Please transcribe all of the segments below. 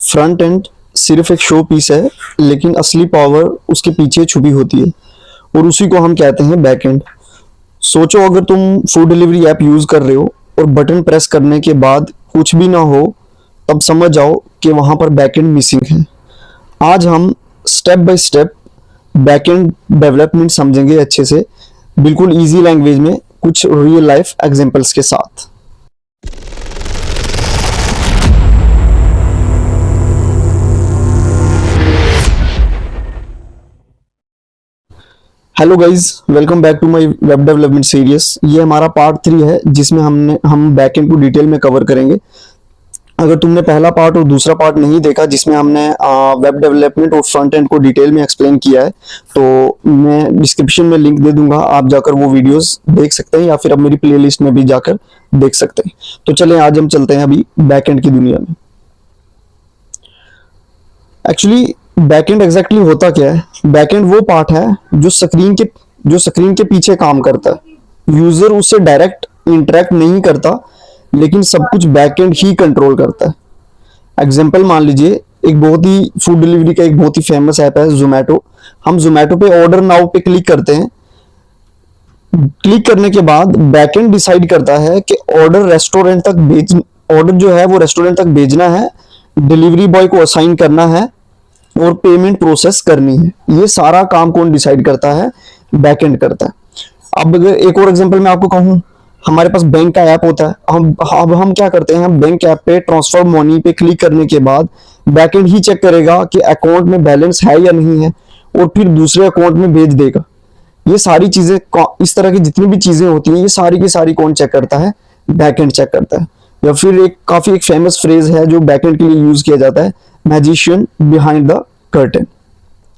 Front end सिर्फ एक show piece है, लेकिन असली पावर उसके पीछे छुपी होती है और उसी को हम कहते हैं बैक एंड। सोचो, अगर तुम फूड डिलीवरी ऐप यूज कर रहे हो और बटन प्रेस करने के बाद कुछ भी ना हो, तब समझ जाओ कि वहां पर बैक एंड मिसिंग है। आज हम step by step back and development समझेंगे अच्छे से, बिल्कुल इजी लैंग्वेज में, कुछ रियल लाइफ एग्जांपल्स के साथ। Hello guys, welcome back to my web development series. ये हमारा पार्ट 3 है जिसमें हम बैकएंड को डिटेल में कवर करेंगे। अगर तुमने पहला पार्ट और दूसरा पार्ट नहीं देखा जिसमें हमने वेब डेवलपमेंट और फ्रंट एंड को डिटेल में एक्सप्लेन किया है, तो मैं डिस्क्रिप्शन में लिंक दे दूंगा, आप जाकर वो वीडियोस देख सकते हैं या फिर आप मेरी प्लेलिस्ट में भी जाकर देख सकते हैं। तो चलें, आज हम चलते हैं अभी बैकएंड की दुनिया में। एक्चुअली बैकएंड एग्जैक्टली होता क्या है? बैकएंड वो पार्ट है जो स्क्रीन के पीछे काम करता है। यूजर उससे डायरेक्ट इंटरेक्ट नहीं करता, लेकिन सब कुछ बैकएंड ही कंट्रोल करता है। एग्जांपल मान लीजिए, एक बहुत ही फूड डिलीवरी का एक बहुत ही फेमस ऐप है जोमेटो। हम जोमेटो पे ऑर्डर नाउ पे क्लिक करते हैं। क्लिक करने के बाद बैकएंड डिसाइड करता है कि ऑर्डर जो है वो रेस्टोरेंट तक भेजना है, डिलीवरी बॉय को असाइन करना है और पेमेंट प्रोसेस करनी है। ये सारा काम कौन डिसाइड करता है? बैकएंड करता है। अब अगर एक और एग्जांपल मैं आपको कहूं, हमारे पास बैंक का ऐप होता है। हम क्या करते हैं, हम बैंक ऐप पे ट्रांसफर मनी पे क्लिक करने के बाद बैकएंड ही चेक करेगा कि अकाउंट में बैलेंस है या नहीं है और फिर दूसरे अकाउंट में भेज देगा। ये सारी चीजें, इस तरह की जितनी भी चीजें होती हैं, ये सारी की सारी कौन चेक करता है? बैकएंड चेक करता है। या फिर एक फेमस फ्रेज है जो बैकएंड के लिए यूज किया जाता है, magician behind the curtain.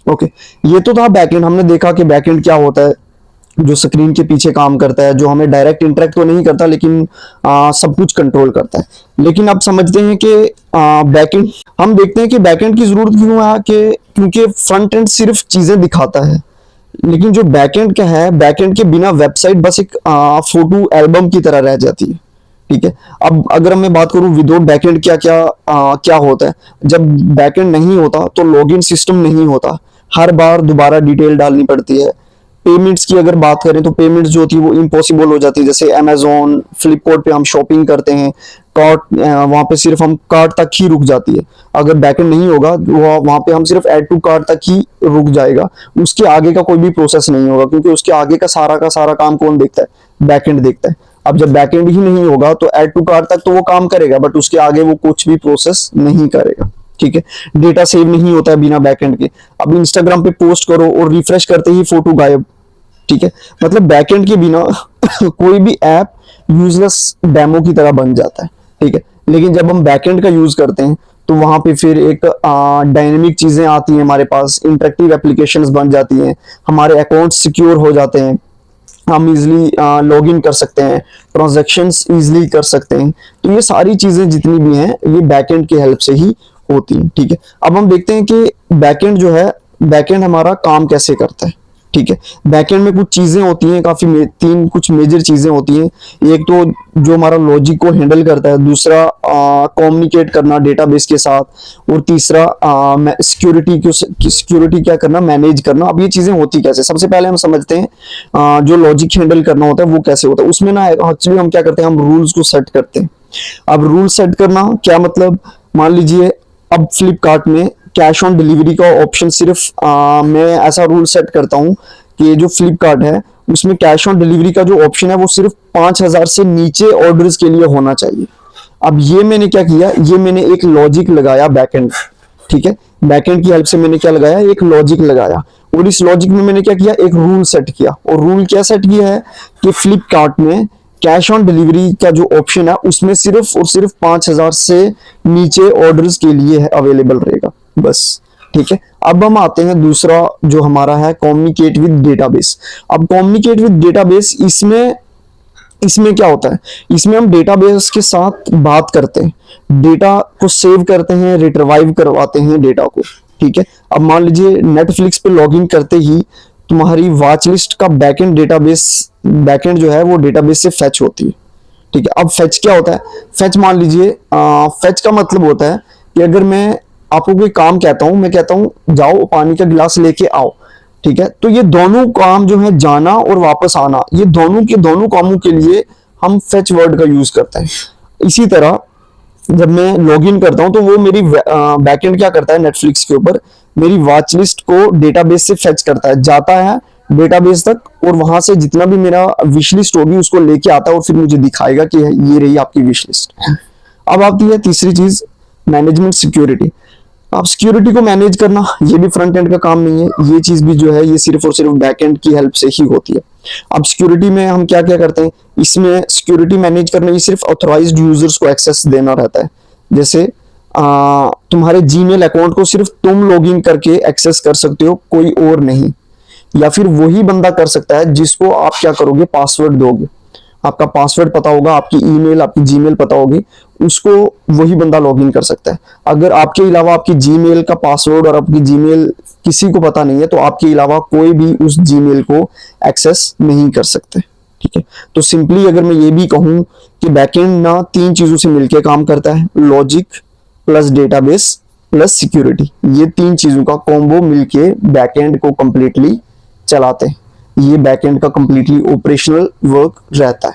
Okay, ये तो था बैकएंड। हमने देखा कि बैकएंड क्या होता है, जो स्क्रीन के पीछे काम करता है, जो हमें डायरेक्ट इंटरेक्ट तो नहीं करता, लेकिन सब कुछ कंट्रोल करता है। लेकिन अब समझते हैं कि बैकएंड, हम देखते हैं कि बैकएंड की जरूरत क्यों है, कि क्योंकि फ्रंट एंड सिर्फ चीजें दिखाता है, लेकिन जो बैकएंड का है, बैकएंड के बिना वेबसाइट बस एक फोटो एल्बम की तरह रह जाती है। ठीक है। अब अगर मैं बात करूं विदाउट बैकएंड क्या होता है, जब बैकएंड नहीं होता तो लॉगिन सिस्टम नहीं होता, हर बार दोबारा डिटेल डालनी पड़ती है। पेमेंट्स की अगर बात करें तो पेमेंट्स जो होती है वो इम्पॉसिबल हो जाती है। जैसे अमेजोन, फ्लिपकार्ट पे हम शॉपिंग करते हैं, कार्ट, वहां पे सिर्फ हम कार्ट तक ही रुक जाती है। अगर बैकएंड नहीं होगा वहां पे हम सिर्फ ऐड टू कार्ट तक ही रुक जाएगा, उसके आगे का कोई भी प्रोसेस नहीं होगा, क्योंकि उसके आगे का सारा काम कौन देखता है? बैकएंड देखता है। अब जब बैकएंड ही नहीं होगा तो ऐड टू कार्ट तक तो वो काम करेगा, बट उसके आगे वो कुछ भी प्रोसेस नहीं करेगा। ठीक है। डेटा सेव नहीं होता है बिना बैकएंड के। अब इंस्टाग्राम पे पोस्ट करो और रिफ्रेश करते ही फोटो गायब। ठीक है। मतलब बैकएंड के बिना कोई भी ऐप यूजलेस डेमो की तरह बन जाता है। ठीक है। लेकिन जब हम बैकएंड का यूज करते हैं तो वहां पे फिर एक डायनेमिक चीजें आती हैं, हमारे पास इंटरेक्टिव एप्लीकेशंस बन जाती हैं, हमारे अकाउंट सिक्योर हो जाते हैं, हम इजिली लॉग इन कर सकते हैं, ट्रांजैक्शंस इजिली कर सकते हैं। तो ये सारी चीजें जितनी भी हैं, ये बैकएंड की हेल्प से ही होती हैं। ठीक है। अब हम देखते हैं कि बैकएंड जो है, बैकएंड हमारा काम कैसे करता है। ठीक है। बैकएंड में कुछ चीजें होती हैं, कुछ मेजर चीजें होती हैं। एक तो जो हमारा लॉजिक को हैंडल करता है, दूसरा कम्युनिकेट करना डेटाबेस के साथ, और तीसरा सिक्योरिटी क्या करना, मैनेज करना। अब ये चीजें होती कैसे? सबसे पहले हम समझते हैं जो लॉजिक हैंडल करना होता है वो कैसे होता है। उसमें ना एक्चुअली हम क्या करते हैं, हम रूल्स को सेट करते हैं। अब रूल सेट करना क्या मतलब, मान लीजिए अब फ्लिपकार्ट में कैश ऑन डिलीवरी का ऑप्शन सिर्फ मैं ऐसा रूल सेट करता हूं कि जो फ्लिपकार्ट है उसमें कैश ऑन डिलीवरी का जो ऑप्शन है वो सिर्फ 5,000 से नीचे ऑर्डर्स के लिए होना चाहिए। अब ये मैंने क्या किया, ये मैंने एक लॉजिक लगाया बैकएंड। ठीक है। बैकएंड की हेल्प से मैंने क्या लगाया, एक लॉजिक लगाया, और इस लॉजिक में मैंने क्या किया, एक रूल सेट किया। और रूल क्या सेट किया है कि फ्लिपकार्ट में कैश ऑन डिलीवरी का जो ऑप्शन है उसमें सिर्फ और सिर्फ 5,000 से नीचे ऑर्डर्स के लिए अवेलेबल रहेगा, बस। ठीक है। अब हम आते हैं दूसरा जो हमारा है, कम्युनिकेट विद डेटाबेस। अब कम्युनिकेट विद डेटाबेस, इसमें क्या होता है, इसमें हम डेटाबेस के साथ बात करते हैं, डेटा को सेव करते हैं, रिट्रीव करवाते हैं डेटा को। ठीक है। अब मान लीजिए नेटफ्लिक्स पे लॉगिन करते ही तुम्हारी वॉच लिस्ट का बैकएंड जो है वो डेटाबेस से फेच होती है। ठीक है। अब फेच क्या होता है? फेच मान लीजिए, फेच का मतलब होता है कि अगर मैं आपको कोई काम कहता हूं, मैं कहता हूं जाओ पानी का गिलास लेके आओ, ठीक है, तो ये दोनों काम जो है, जाना और वापस आना, ये दोनों के दोनों कामों के लिए हम फेच वर्ड का यूज करते हैं। इसी तरह जब मैं लॉग इन करता हूं तो वो मेरी बैकएंड क्या करता है, नेटफ्लिक्स के ऊपर मेरी वॉच लिस्ट को डेटाबेस से फेच करता है, जाता है डेटाबेस तक, और वहां से जितना भी मेरा विश लिस्ट होगी उसको लेके आता है और फिर मुझे दिखाएगा कि ये रही आपकी विश लिस्ट। अब आती है तीसरी चीज, मैनेजमेंट सिक्योरिटी। अब सिक्योरिटी को मैनेज करना ये भी फ्रंट एंड का काम नहीं है, ये चीज भी जो है ये सिर्फ और सिर्फ बैक एंड की हेल्प से ही होती है। अब सिक्योरिटी में हम क्या क्या करते हैं, इसमें सिक्योरिटी मैनेज करने में सिर्फ ऑथराइज्ड यूजर्स को एक्सेस देना रहता है। जैसे तुम्हारे जीमेल अकाउंट को सिर्फ तुम लॉगिन करके एक्सेस कर सकते हो, कोई और नहीं, या फिर वही बंदा कर सकता है जिसको आप क्या करोगे, पासवर्ड दोगे। आपका पासवर्ड पता होगा, आपकी ईमेल, आपकी जीमेल पता होगी, उसको वही बंदा लॉगिन कर सकता है। अगर आपके अलावा आपकी जीमेल का पासवर्ड और आपकी जीमेल किसी को पता नहीं है तो आपके अलावा कोई भी उस जीमेल को एक्सेस नहीं कर सकते, ठीक है। तो सिंपली अगर मैं ये भी कहूं कि बैकएंड ना तीन चीजों से मिलकर काम करता है, logic plus database plus security, ये तीन चीजों का कॉम्बो मिलके बैकएंड को कंप्लीटली चलाते हैं। ये बैकएंड का कंप्लीटली ऑपरेशनल वर्क रहता है,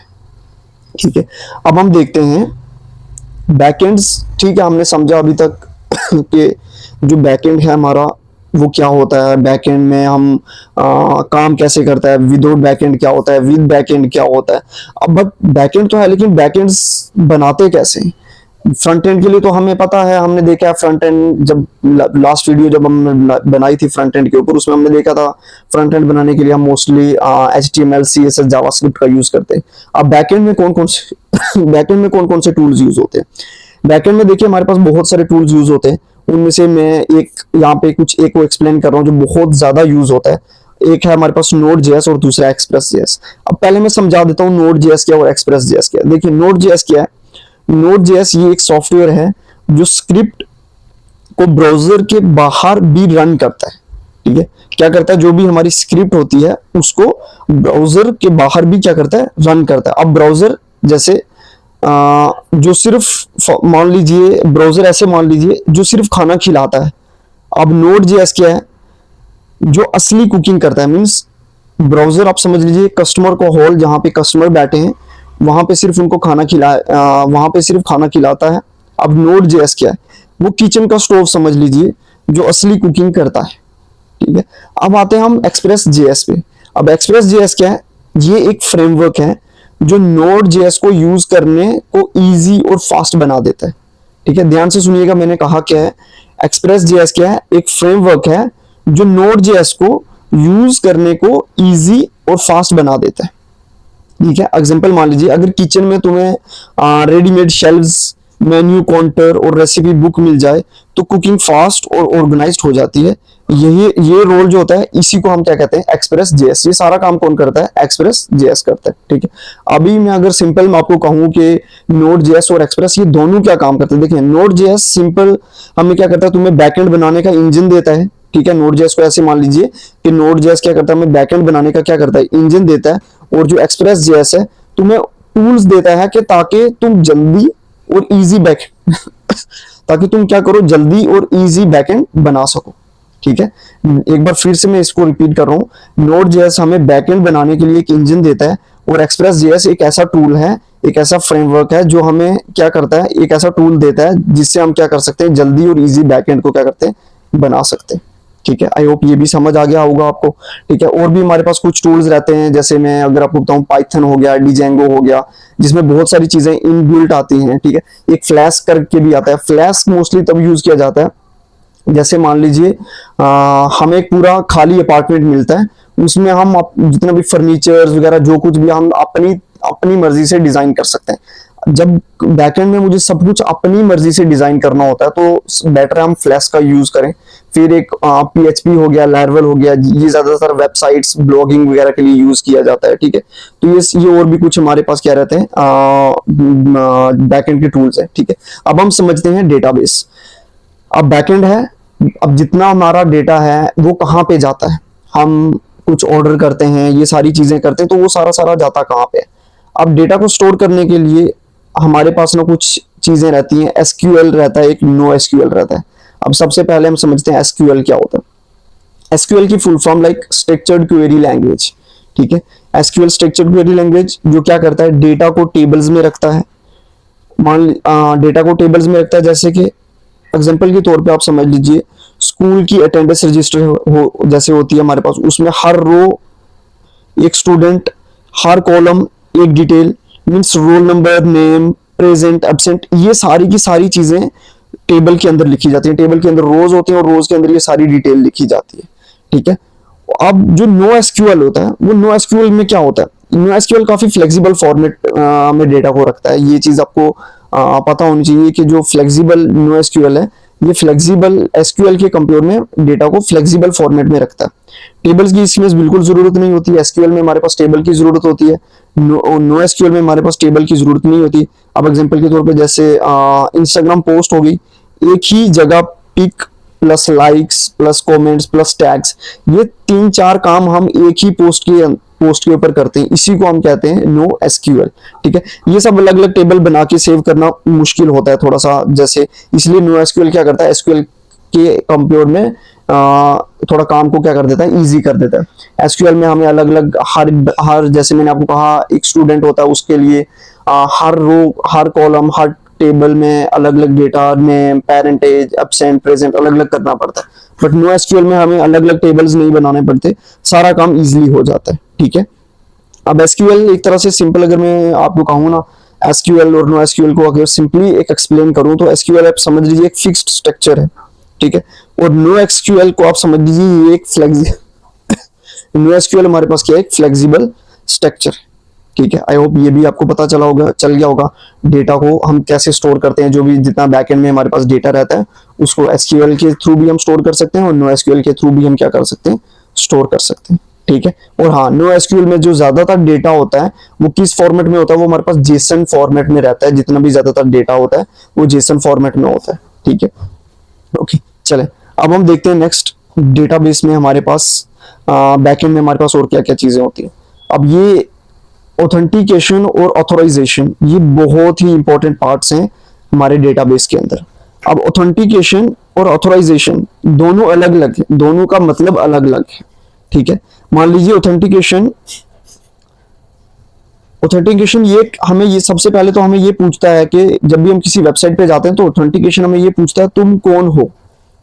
ठीक है। अब हम देखते हैं बैकएंड्स, ठीक है, हमने समझा अभी तक कि जो बैकएंड है हमारा वो क्या होता है, बैकएंड में हम काम कैसे करता है, विदाउट बैकएंड क्या होता है, विद बैकएंड क्या होता है। अब बट बैकएंड तो है, लेकिन बैकएंड्स बनाते कैसे हैं। फ्रंट एंड के लिए तो हमें पता है, हमने देखा है फ्रंट एंड, जब लास्ट वीडियो जब हमने बनाई थी फ्रंट एंड के ऊपर, उसमें हमने देखा था फ्रंट एंड बनाने के लिए हम मोस्टली HTML CSS जावास्क्रिप्ट का यूज करते हैं। अब बैकएंड में कौन कौन से बैकएंड में कौन कौन से टूल्स यूज होते हैं। बैकएंड में देखिए हमारे पास बहुत सारे टूल्स यूज होते हैं, उनमें से मैं एक यहाँ पे कुछ एक को एक्सप्लेन कर रहा हूँ जो बहुत ज्यादा यूज होता है। एक है हमारे पास Node.js और दूसरा Express.js। अब पहले मैं समझा देता हूँ Node.js क्या और Express.js क्या। देखिए Node.js क्या है, Node.js ये एक सॉफ्टवेयर है जो स्क्रिप्ट को ब्राउजर के बाहर भी रन करता है, ठीक है। क्या करता है, जो भी हमारी स्क्रिप्ट होती है उसको ब्राउजर के बाहर भी क्या करता है, रन करता है। अब ब्राउजर जैसे जो सिर्फ मान लीजिए, ब्राउजर ऐसे मान लीजिए जो सिर्फ खाना खिलाता है। अब Node.js क्या है, जो असली कुकिंग करता है। मीन्स ब्राउजर आप समझ लीजिए कस्टमर को हॉल, जहां पे कस्टमर बैठे हैं वहां पे सिर्फ उनको खाना वहां पे सिर्फ खाना खिलाता है। अब Node.js क्या है, वो किचन का स्टोव समझ लीजिए जो असली कुकिंग करता है, ठीक है। अब आते हैं हम Express.js पे। अब Express.js क्या है, ये एक फ्रेमवर्क है जो Node.js को यूज करने को इजी और फास्ट बना देता है, ठीक है। ध्यान से सुनिएगा, मैंने कहा क्या है, Express.js क्या है, एक फ्रेमवर्क है जो Node.js को यूज करने को इजी और फास्ट बना देता है, ठीक है। एग्जांपल मान लीजिए, अगर किचन में तुम्हें रेडीमेड शेल्व्स, मेन्यू काउंटर और रेसिपी बुक मिल जाए तो कुकिंग फास्ट और ऑर्गेनाइज्ड हो जाती है। ये रोल जो होता है इसी को हम क्या कहते हैं, Express.js। ये सारा काम कौन करता है, Express.js करता है, ठीक है। अभी मैं अगर सिंपल मैं आपको कहूं कि Node.js और Express ये दोनों क्या काम करते हैं, देखिए Node.js सिंपल हमें क्या करता है, तुम्हें बैकएंड बनाने का इंजन देता है, ठीक है। Node.js को ऐसे मान लीजिए कि Node.js क्या करता है, हमें बैकएंड बनाने का क्या करता है, इंजन देता है। और जो Express.js है तुम्हें टूल्स देता है कि ताकि तुम जल्दी और इजी बैकएंड ताकि तुम क्या करो, जल्दी और इजी बैकएंड बना सको, ठीक है। एक बार फिर से मैं इसको रिपीट कर रहा हूँ, Node.js हमें बैकएंड बनाने के लिए एक इंजन देता है और Express.js एक ऐसा टूल है, एक ऐसा फ्रेमवर्क है जो हमें क्या करता है, एक ऐसा टूल देता है जिससे हम क्या कर सकते हैं, जल्दी और इजी बैकएंड को क्या करते हैं, बना सकते हैं, ठीक है। आई होप ये भी समझ आ गया होगा आपको, ठीक है। और भी हमारे पास कुछ टूल्स रहते हैं, जैसे मैं अगर आपको बताऊं पाइथन हो गया, Django हो गया, जिसमें बहुत सारी चीजें इनबिल्ट आती हैं, ठीक है। एक फ्लैश करके भी आता है। फ्लैश मोस्टली तब यूज किया जाता है जैसे मान लीजिए हमें एक पूरा खाली अपार्टमेंट मिलता है, उसमें हम जितना भी फर्नीचर वगैरह जो कुछ भी हम अपनी मर्जी से डिजाइन कर सकते हैं। जब बैकएंड में मुझे सब कुछ अपनी मर्जी से डिजाइन करना होता है तो बेटर हम फ्लैश का यूज करें। फिर एक PHP हो गया, Laravel हो गया, ये ज्यादातर वेबसाइट्स ब्लॉगिंग वगैरह के लिए यूज किया जाता है, ठीक है। तो ये और भी कुछ हमारे पास क्या रहते हैं, बैकएंड के टूल्स है, ठीक है। अब हम समझते हैं डेटाबेस। अब बैकएंड है, अब जितना हमारा डेटा है वो कहाँ पे जाता है, हम कुछ ऑर्डर करते हैं, ये सारी चीजें करते हैं, तो वो सारा जाता कहाँ पे है। अब डेटा को स्टोर करने के लिए हमारे पास ना कुछ चीजें रहती हैं, SQL रहता है, एक NoSQL रहता है। अब सबसे पहले हम समझते हैं एसक्यूएल क्या होता है। एसक्यूएल की full form like structured query language, ठीक है। एसक्यूएल स्ट्रक्चर्ड क्वेरी लैंग्वेज जो क्या करता है, डेटा को टेबल्स में रखता है। डेटा को टेबल्स में रखता है, जैसे कि एग्जांपल के तौर पे आप समझ लीजिए स्कूल की अटेंडेंस रजिस्टर जैसे होती है हमारे पास, उसमें हर रो एक स्टूडेंट, हर कॉलम एक detail, means roll number, name, present, absent, ये सारी की सारी चीजें टेबल के अंदर लिखी जाती है। टेबल के अंदर रोज होते हैं और रोज के अंदर ये सारी डिटेल लिखी जाती है, ठीक है। अब जो नो एसक्यूएल होता है, वो नो एसक्यूएल में क्या होता है, नो एसक्यूएल काफी फ्लेक्सिबल फॉर्मेट में डेटा को रखता है। ये चीज आपको पता होनी चाहिए कि जो फ्लेक्सिबल नो एसक्यूएल है, ये फ्लेक्सिबल एसक्यूएल के कंपेयर में डेटा को फ्लेक्सिबल फॉर्मेट में रखता है। टेबल्स की इसमें बिल्कुल जरूरत नहीं होती है। एसक्यूएल में हमारे पास टेबल की जरूरत होती है, नो एसक्यूएल में हमारे पास टेबल की जरूरत नहीं होती। अब एग्जांपल के तौर पे जैसे इंस्टाग्राम पोस्ट होगी, एक ही जगह pick plus likes plus comments plus tags, ये 3-4 काम हम एक ही पोस्ट के ऊपर करते हैं, इसी को हम कहते हैं नो एसक्यूएल, ठीक है। ये सब अलग अलग टेबल बना के सेव करना मुश्किल होता है थोड़ा सा, जैसे इसलिए नो एसक्यूएल क्या करता है, एसक्यूएल के कंपेयर में थोड़ा काम को क्या कर देता है, इजी कर देता है। एसक्यूएल में हमें अलग अलग हर जैसे मैंने आपको कहा एक स्टूडेंट होता है, उसके लिए हर रो, हर कॉलम, हर टेबल में अलग अलग data, name, parentage, absent, present अलग अलग करना पड़ता है। बट नो एसक्यूएल में हमें अलग अलग टेबल्स नहीं बनाने पड़ते, सारा काम इजीली हो जाता है, ठीक है। अब एसक्यूएल एक तरह से सिंपल अगर मैं आपको कहूँ ना, एसक्यूएल और नो एसक्यूएल को अगर सिंपली एक एक्सप्लेन करूँ तो एसक्यूएल आप समझ लीजिए एक फिक्स्ड स्ट्रक्चर है, ठीक है। और नो एसक्यूएल को आप समझ लीजिए ये एक नो एसक्यूएल हमारे पास क्या है, एक फ्लेक्सिबल स्ट्रक्चर, ठीक है। आई होप ये भी आपको पता चल गया होगा डेटा को हम कैसे स्टोर करते हैं। जो भी जितना बैकएंड में हमारे पास डेटा रहता है उसको एसक्यूएल के थ्रू भी हम स्टोर कर सकते हैं और नो एसक्यूएल के थ्रू भी हम क्या कर सकते हैं, स्टोर कर सकते हैं, ठीक है। और हाँ, नो एसक्यूएल में जो ज्यादातर डेटा होता है वो किस फॉर्मेट में होता है, वो हमारे पास जेसन फॉर्मेट में रहता है। जितना भी ज्यादातर डेटा होता है वो जेसन फॉर्मेट में होता है, ठीक है। ओके, चले अब हम देखते हैं नेक्स्ट डेटाबेस में हमारे पास बैकएंड में हमारे पास और क्या क्या चीजें होती है। अब ये ऑथेंटिकेशन और ऑथराइजेशन ये बहुत ही इंपॉर्टेंट पार्ट्स हैं हमारे डेटाबेस के अंदर। अब ऑथेंटिकेशन और ऑथराइजेशन दोनों अलग अलग है, दोनों का मतलब अलग अलग है, ठीक है। मान लीजिए ऑथेंटिकेशन ये हमें ये सबसे पहले तो हमें ये पूछता है कि जब भी हम किसी वेबसाइट पे जाते हैं तो ऑथेंटिकेशन हमें ये पूछता है तुम कौन हो।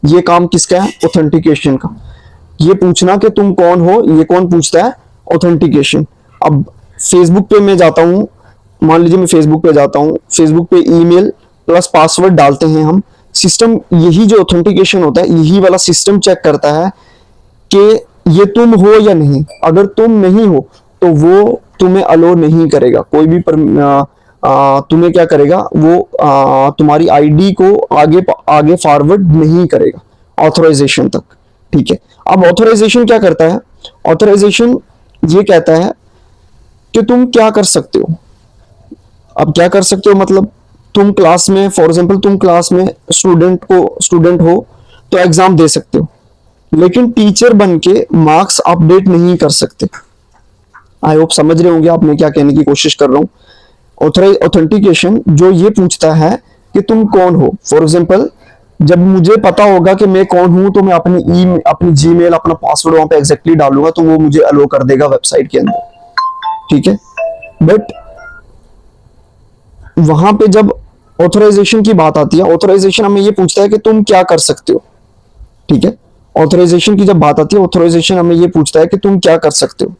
ये काम किसका है, ऑथेंटिकेशन का। ये पूछना कि तुम कौन हो, ये कौन पूछता है, ऑथेंटिकेशन। अब फेसबुक पे मैं जाता हूं, मान लीजिए मैं फेसबुक पे जाता हूं, फेसबुक पे ईमेल प्लस पासवर्ड डालते हैं हम, सिस्टम यही जो ऑथेंटिकेशन होता है यही वाला सिस्टम चेक करता है कि ये तुम हो या नहीं। अगर तुम नहीं हो तो वो तुम्हें अलो नहीं करेगा, कोई भी तुम्हें क्या करेगा, वो तुम्हारी आईडी को आगे फॉरवर्ड नहीं करेगा ऑथराइजेशन तक, ठीक है। अब ऑथराइजेशन क्या करता है, ऑथराइजेशन ये कहता है कि तुम क्या कर सकते हो। अब क्या कर सकते हो मतलब तुम क्लास में, फॉर एग्जांपल तुम क्लास में स्टूडेंट हो तो एग्जाम दे सकते हो, लेकिन टीचर बन के मार्क्स अपडेट नहीं कर सकते। आई होप समझ रहे होंगे आप मैं क्या कहने की कोशिश कर रहा हूं। ऑथेंटिकेशन जो ये पूछता है कि तुम कौन हो। फॉर एग्जांपल जब मुझे पता होगा कि मैं कौन हूं तो मैं अपनी जीमेल, अपना पासवर्ड वहां पे एग्जैक्टली डालूंगा तो वो मुझे अलो कर देगा वेबसाइट के अंदर, ठीक है। बट वहां पे जब ऑथराइजेशन की बात आती है, ऑथराइजेशन हमें ये पूछता है कि तुम क्या कर सकते हो, ठीक है। ऑथराइजेशन की जब बात आती है, ऑथराइजेशन हमें ये पूछता है कि तुम क्या कर सकते हो,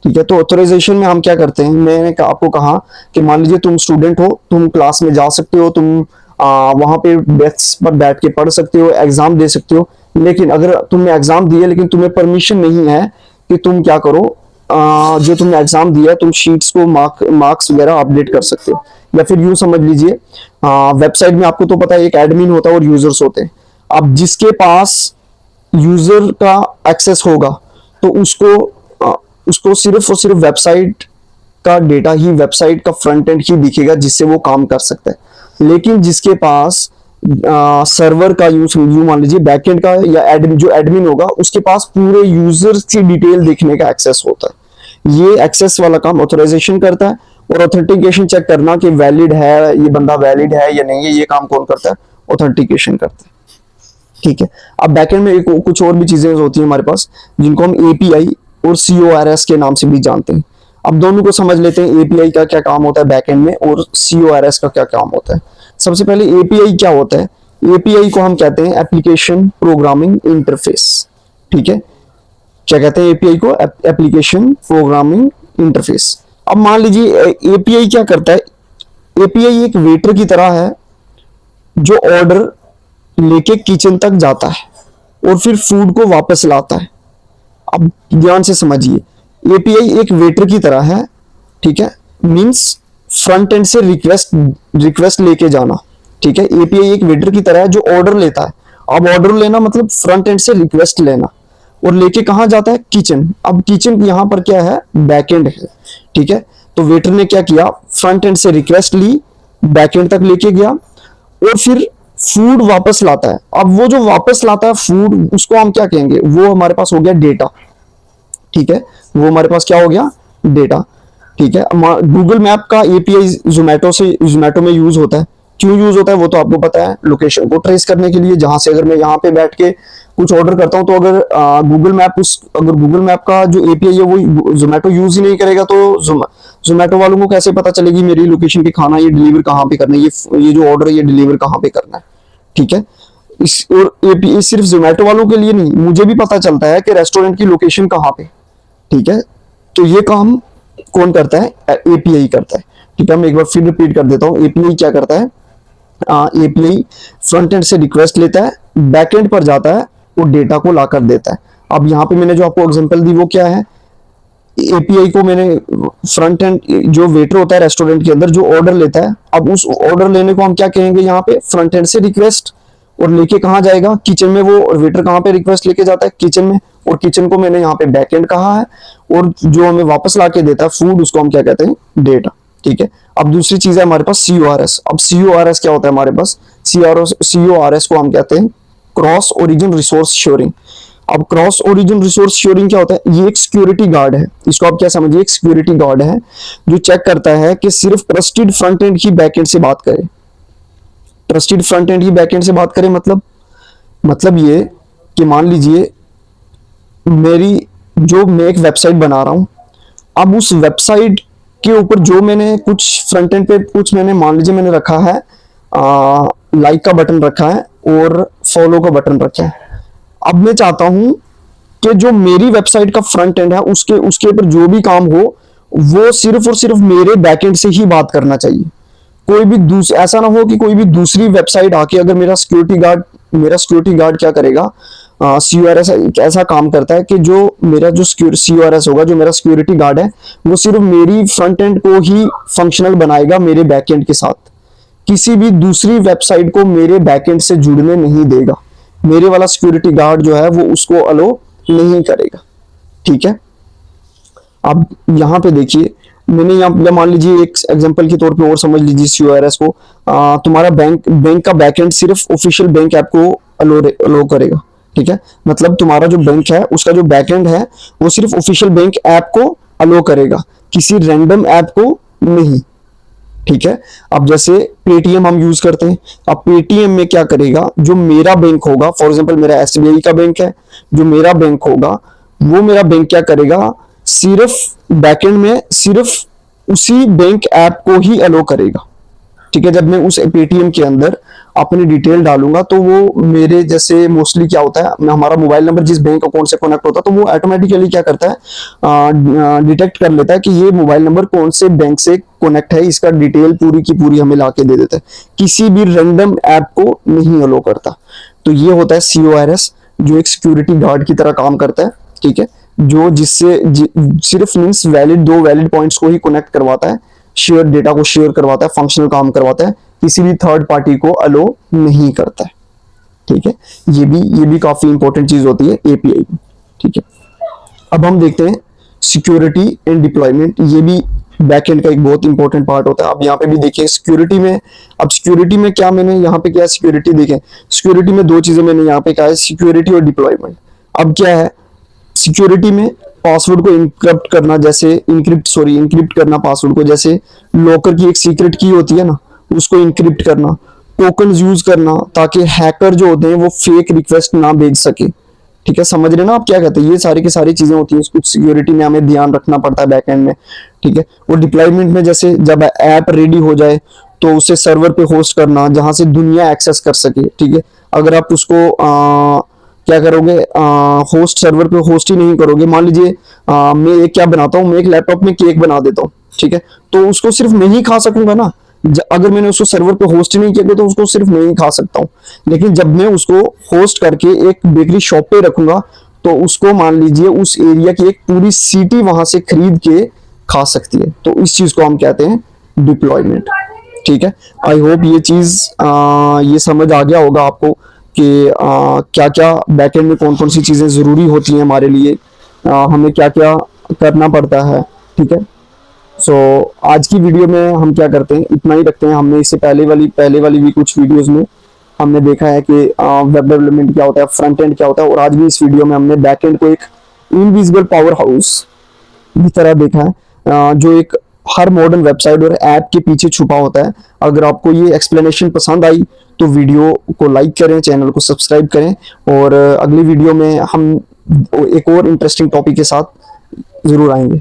ठीक है। तो ऑथराइजेशन में हम क्या करते हैं, मैंने आपको कहा कि मान लीजिए तुम स्टूडेंट हो, तुम क्लास में जा सकते हो, तुम वहां पे डेस्क पर बैठ के पढ़ सकते हो, एग्जाम दे सकते हो, लेकिन अगर तुमने एग्जाम दिया लेकिन तुम्हें परमिशन नहीं है कि तुम क्या करो, जो तुमने एग्जाम दिया तुम शीट्स को मार्क्स वगैरह अपडेट कर सकते हो। या फिर यूं समझ लीजिए वेबसाइट में आपको तो पता है एक एडमिन होता है और यूजर्स होते हैं। अब जिसके पास यूजर का एक्सेस होगा तो उसको सिर्फ और सिर्फ वेबसाइट का डेटा ही, वेबसाइट का फ्रंट एंड ही दिखेगा जिससे वो काम कर सकता है। लेकिन जिसके पास सर्वर का यूं मान लीजिए बैकएंड का या जो एडमिन होगा उसके पास पूरे यूजर की डिटेल देखने का एक्सेस होता है। ये एक्सेस वाला काम ऑथराइजेशन करता है। और ऑथेंटिकेशन चेक करना कि वैलिड है, ये बंदा वैलिड है या नहीं है, ये काम कौन करता है, ऑथेंटिकेशन करता है। ठीक है। अब बैकएंड में कुछ और भी चीजें होती हैं हमारे पास, जिनको हम एपीआई और CORS के नाम से भी जानते हैं। अब दोनों को समझ लेते हैं, एपीआई का क्या काम होता है बैकएंड में और CORS का क्या काम होता है। सबसे पहले एपीआई क्या होता है? एपीआई को हम कहते हैं एप्लीकेशन प्रोग्रामिंग इंटरफेस। ठीक है, क्या कहते हैं एपीआई को? Application programming interface. अब मान लीजिए एपीआई क्या करता है? एपीआई एक वेटर की तरह है जो ऑर्डर लेके किचन तक जाता है और फिर फूड को वापस लाता है। अब ध्यान से समझिए, एपीआई एक वेटर की तरह है, ठीक है, मींस फ्रंट एंड से रिक्वेस्ट लेके जाना। ठीक है, एपीआई एक वेटर की तरह है जो ऑर्डर लेता है। अब ऑर्डर लेना मतलब फ्रंट एंड से रिक्वेस्ट लेना, और लेके कहां जाता है? किचन। अब किचन यहां पर क्या है? बैकएंड है। ठीक है, तो वेटर ने क्या किया? फ्रंट एंड से रिक्वेस्ट ली, बैकएंड तक लेके गया और फिर फूड वापस लाता है। अब वो जो वापस लाता है फूड, उसको हम क्या कहेंगे? वो हमारे पास हो गया डेटा। ठीक है, वो हमारे पास क्या हो गया? डेटा। ठीक है, गूगल मैप का एपीआई जोमेटो में यूज होता है। क्यों यूज होता है वो तो आपको पता है, लोकेशन को ट्रेस करने के लिए। जहां से अगर मैं यहाँ पे बैठ के कुछ ऑर्डर करता हूं, तो अगर गूगल मैप का जो एपीआई है वो जोमेटो यूज ही नहीं करेगा, तो जोमेटो वालों को कैसे पता चलेगी मेरी लोकेशन की खाना ये डिलीवर कहाँ पे करना है, ये जो ऑर्डर है ये डिलीवर कहाँ पे करना है। ठीक है, और एपीआई सिर्फ जोमेटो वालों के लिए नहीं, मुझे भी पता चलता है कि रेस्टोरेंट की लोकेशन कहाँ पे। ठीक है, तो ये काम कौन करता है? एपीआई करता है। ठीक है, मैं एक बार फिर रिपीट कर देता हूँ। एपीआई क्या करता है? एपीआई फ्रंट एंड से रिक्वेस्ट लेता है, बैकएंड पर जाता है और डेटा को लाकर देता है। अब यहाँ पे मैंने जो आपको एग्जांपल दी वो क्या है? एपीआई को मैंने फ्रंट एंड, जो वेटर होता है रेस्टोरेंट के अंदर जो ऑर्डर लेता है, अब उस ऑर्डर लेने को हम क्या कहेंगे? यहाँ पे फ्रंट एंड से रिक्वेस्ट, और लेके कहाँ जाएगा? किचन में। वो वेटर कहाँ पे रिक्वेस्ट लेके जाता है? किचन में, और किचन को मैंने यहाँ पे बैकएंड कहा है, और जो हमें वापस लाके देता है फूड, उसको हम क्या कहते हैं? डेटा। ठीक है, अब दूसरी चीज है हमारे पास CORS। अब CORS क्या होता है हमारे पास? CORS को हम कहते हैं क्रॉस ओरिजिन रिसोर्स शेयरिंग। अब क्रॉस ओरिजिन रिसोर्स शेयरिंग क्या होता है? ये एक सिक्योरिटी गार्ड है। इसको आप क्या समझिए? एक सिक्योरिटी गार्ड है जो चेक करता है कि सिर्फ trusted front and he backend से बात करे। Trusted front and he backend से बात करे मतलब ये कि मान लीजिए मैं एक वेबसाइट बना रहा हूं, अब उस वेबसाइट के ऊपर जो मैंने कुछ फ्रंट एंड पे कुछ मैंने मान लीजिए मैंने रखा है, लाइक का बटन रखा है और फॉलो का बटन रखा है। अब मैं चाहता हूं कि जो मेरी वेबसाइट का फ्रंट एंड है उसके ऊपर जो भी काम हो वो सिर्फ और सिर्फ मेरे बैकएंड से ही बात करना चाहिए। कोई भी ऐसा ना हो कि कोई भी दूसरी वेबसाइट आके, अगर मेरा सिक्योरिटी गार्ड क्या करेगा? CORS ऐसा काम करता है कि जो मेरा जो CORS होगा, जो मेरा सिक्योरिटी गार्ड है, वो सिर्फ मेरी फ्रंट एंड को ही फंक्शनल बनाएगा मेरे बैकएंड के साथ। किसी भी दूसरी वेबसाइट को मेरे बैकएंड से जुड़ने नहीं देगा। मेरे वाला सिक्योरिटी गार्ड जो है वो उसको अलो नहीं करेगा। ठीक है, अब यहाँ पे देखिए, मैंने यहाँ मान लीजिए एक एग्जांपल के तौर पे और समझ लीजिए CORS को। तुम्हारा बैंक का बैकएंड सिर्फ ऑफिशियल बैंक ऐप को अलो करेगा। ठीक है, मतलब तुम्हारा जो बैंक है उसका जो बैकएंड है वो सिर्फ ऑफिशियल बैंक ऐप को अलो करेगा, किसी रैंडम ऐप को नहीं। ठीक है, अब जैसे पेटीएम हम यूज करते हैं, अब पेटीएम में क्या करेगा? जो मेरा बैंक होगा, फॉर एग्जांपल मेरा SBI का बैंक है, जो मेरा बैंक होगा वो मेरा बैंक क्या करेगा? सिर्फ बैकएंड में सिर्फ उसी बैंक ऐप को ही अलो करेगा। ठीक है, जब मैं उस पेटीएम के अंदर अपनी डिटेल डालूंगा तो वो मेरे, जैसे मोस्टली क्या होता है, हमारा मोबाइल नंबर जिस बैंक अकाउंट से कनेक्ट होता है तो वो ऑटोमेटिकली क्या करता है? डिटेक्ट कर लेता है कि ये मोबाइल नंबर कौन से बैंक से कनेक्ट है, इसका डिटेल पूरी की पूरी हमें लाके दे देता है, किसी भी रैंडम ऐप को नहीं अलो करता। तो ये होता है CORS, जो एक सिक्योरिटी गार्ड की तरह काम करता है। ठीक है, जो सिर्फ मींस दो वैलिड पॉइंट्स को ही कनेक्ट करवाता है, शेयर डेटा को शेयर करवाता है, फंक्शनल काम करवाता है, किसी भी थर्ड पार्टी को अलो नहीं करता है। ठीक है, ये भी काफी इंपॉर्टेंट चीज होती है एपीआई की। ठीक है, अब हम देखते हैं सिक्योरिटी एंड डिप्लॉयमेंट। ये भी बैकएंड का एक बहुत इंपॉर्टेंट पार्ट होता है। अब यहाँ पे भी देखिए सिक्योरिटी में क्या मैंने यहाँ पे क्या सिक्योरिटी देखें, सिक्योरिटी में दो चीजें मैंने यहाँ पे कहा है, सिक्योरिटी और डिप्लॉयमेंट। अब क्या है सिक्योरिटी में? पासवर्ड को इंक्रिप्ट करना, जैसे इंक्रिप्ट करना पासवर्ड को, जैसे लॉकर की एक सीक्रेट की होती है ना, उसको इंक्रिप्ट करना। टोकन्स यूज करना ताकि हैकर जो होते हैं वो फेक रिक्वेस्ट ना भेज सके। ठीक है, समझ रहे ना आप क्या कहते हैं, ये सारी की सारी चीजें होती हैं, कुछ सिक्योरिटी में हमें ध्यान रखना पड़ता है बैकएंड में। ठीक है, और डिप्लॉयमेंट में जैसे जब ऐप रेडी हो जाए तो उसे सर्वर पे होस्ट करना जहां से दुनिया एक्सेस कर सके। ठीक है, अगर आप उसको क्या करोगे, होस्ट सर्वर पे होस्ट ही नहीं करोगे, मान लीजिए मैं एक क्या बनाता हूँ, मैं एक लैपटॉप में केक बना देता हूँ। ठीक है, तो उसको सिर्फ मैं ही खा सकूंगा ना, अगर मैंने उसको सर्वर पे होस्ट नहीं किया तो उसको सिर्फ मैं ही खा सकता हूँ। लेकिन जब मैं उसको होस्ट करके एक बेकरी शॉप पे रखूंगा तो उसको मान लीजिए उस एरिया की एक पूरी सिटी वहां से खरीद के खा सकती है। तो इस चीज को हम कहते हैं डिप्लॉयमेंट। ठीक है, आई होप ये चीज ये समझ आ गया होगा आपको कि क्या क्या बैकएंड में कौन कौन सी चीजें जरूरी होती हैं हमारे लिए, हमें क्या क्या करना पड़ता है। ठीक है, सो आज की वीडियो में हम क्या करते हैं, इतना ही रखते हैं। हमने इससे पहले वाली भी कुछ वीडियोस में हमने देखा है कि वेब डेवलपमेंट क्या होता है, फ्रंट एंड क्या होता है, और आज भी इस वीडियो में हमने बैक एंड को एक इनविजिबल पावर हाउस की तरह देखा है, जो एक हर मॉडर्न वेबसाइट और ऐप के पीछे छुपा होता है। अगर आपको ये एक्सप्लेनेशन पसंद आई तो वीडियो को लाइक करें, चैनल को सब्सक्राइब करें, और अगली वीडियो में हम एक और इंटरेस्टिंग टॉपिक के साथ जरूर आएंगे।